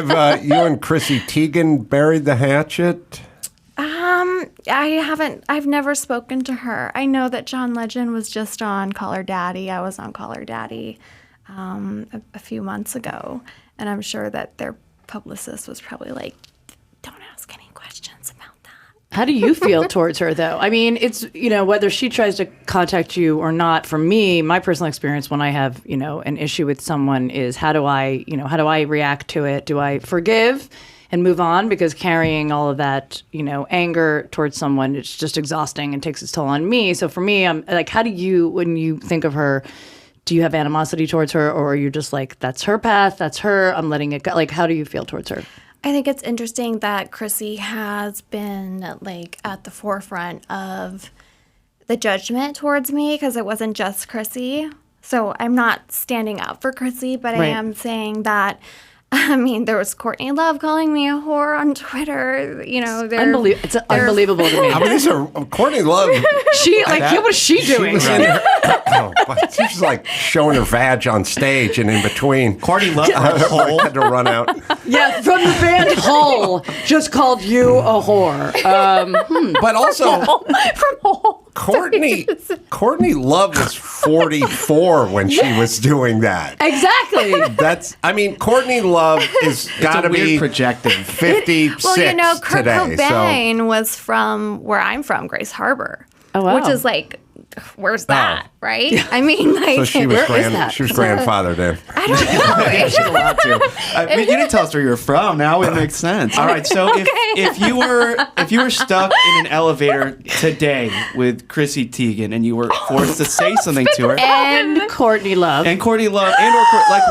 Have you and Chrissy Teigen buried the hatchet? I haven't. I've never spoken to her. I know that John Legend was just on Call Her Daddy. I was on Call Her Daddy a few months ago, and I'm sure that their publicist was probably like, "Don't ask any questions about that." How do you feel towards her, though? I mean, it's, whether she tries to contact you or not, for me, my personal experience when I have, an issue with someone is how do I react to it? Do I forgive and move on? Because carrying all of that, anger towards someone, it's just exhausting and takes its toll on me. So for me, I'm like, how do you, when you think of her, do you have animosity towards her, or are you just like, that's her path, that's her, I'm letting it go? Like, how do you feel towards her? I think it's interesting that Chrissy has been like at the forefront of the judgment towards me, because it wasn't just Chrissy. So I'm not standing up for Chrissy, but I am saying that, there was Courtney Love calling me a whore on Twitter. It's unbelievable to me. These are Courtney Love. What was she doing? She's like showing her vag on stage, and in between, Courtney Love had to run out. Yeah, from the band Hull, just called you a whore. But also, from Hole. Courtney Love was 44 when she was doing that. Exactly. Courtney Love is got to be projected 56 Well, Kurt today. Cobain was from where I'm from, Grace Harbor. Oh, wow. Which is like, where's that, right? Yeah. So she was grandfathered in. I don't know. She's allowed to. You didn't tell us where you're from. Now it makes sense. All right. So if you were stuck in an elevator today with Chrissy Teigen and you were forced to say something to her, and Courtney Love, and or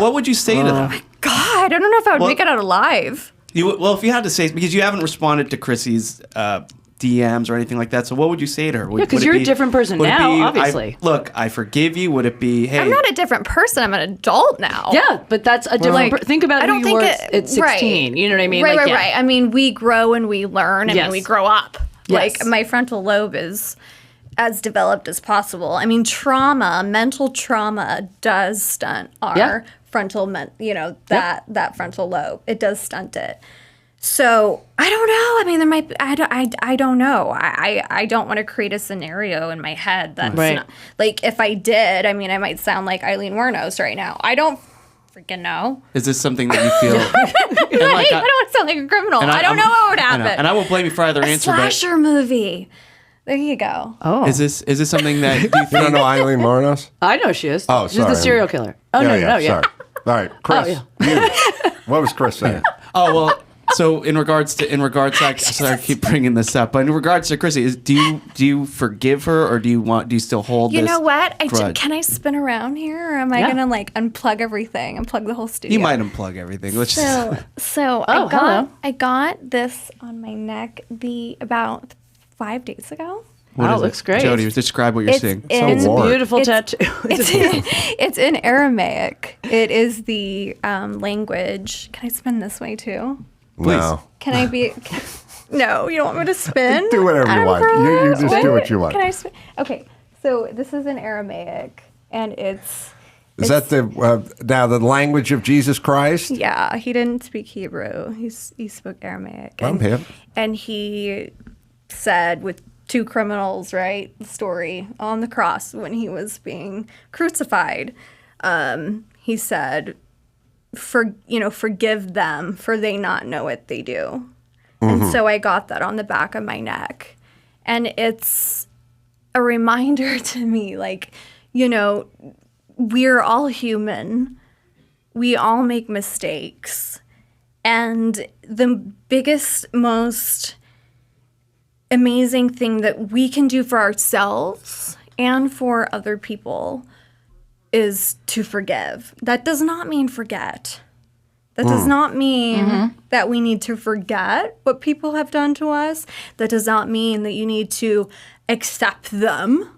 what would you say to them? Oh my God, I don't know if I would make it out alive. If you had to say, because you haven't responded to Chrissy's DMs or anything like that. So what would you say to her? Because you're a different person now, obviously. I forgive you. Would it be, hey... I'm not a different person. I'm an adult now. Yeah, but that's a different... think about who you were at 16. Right. You know what I mean? Right. We grow and we learn and we grow up. Yes. Like, my frontal lobe is as developed as possible. Mental trauma does stunt our frontal, that frontal lobe. It does stunt it. So I don't know. There might be, I don't know. I don't want to create a scenario in my head that's not, like, if I did, I might sound like Eileen Wuornos right now. I don't freaking know. Is this something that you feel? I don't want to sound like a criminal. I don't know what would happen. And I won't blame you for either answer. Slasher movie. There you go. Oh, is this something that you think? You don't know Eileen Wuornos? I know she is. Oh, she's the serial killer. Oh no, sorry. All right, Chris. What was Chris saying? Oh well. So in regards to I keep bringing this up, but in regards to Chrissy, do you forgive her, or do you still hold this? You know what? Grudge? Can I spin around here, or am I gonna unplug everything, unplug the whole studio? You might unplug everything. I got this on my neck about 5 days ago. Wow, it looks great. Jody, describe what you're seeing. It's a beautiful tattoo. It's in Aramaic. It is the language. Can I spin this way too? Please. No. Can I be... No, you don't want me to spin? Do whatever you want. You just do what you want. Can I spin? Okay, so this is in Aramaic, and it's... Is that now the language of Jesus Christ? Yeah, he didn't speak Hebrew. He spoke Aramaic. I'm hip. And he said with two criminals, right, the story on the cross when he was being crucified, he said... forgive them, for they not know what they do. Mm-hmm. And so I got that on the back of my neck. And it's a reminder to me, we're all human. We all make mistakes. And the biggest, most amazing thing that we can do for ourselves and for other people is to forgive. That does not mean forget. That does not mean that we need to forget what people have done to us. That does not mean that you need to accept them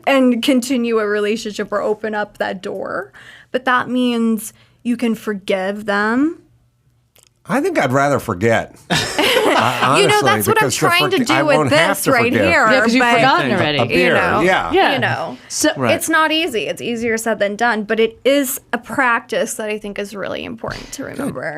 and continue a relationship or open up that door. But that means you can forgive them. I think I'd rather forget. Honestly, that's what I'm trying to do with this right here. Yeah, because you've forgotten already. A beer, yeah. So it's not easy. It's easier said than done, but it is a practice that I think is really important to remember.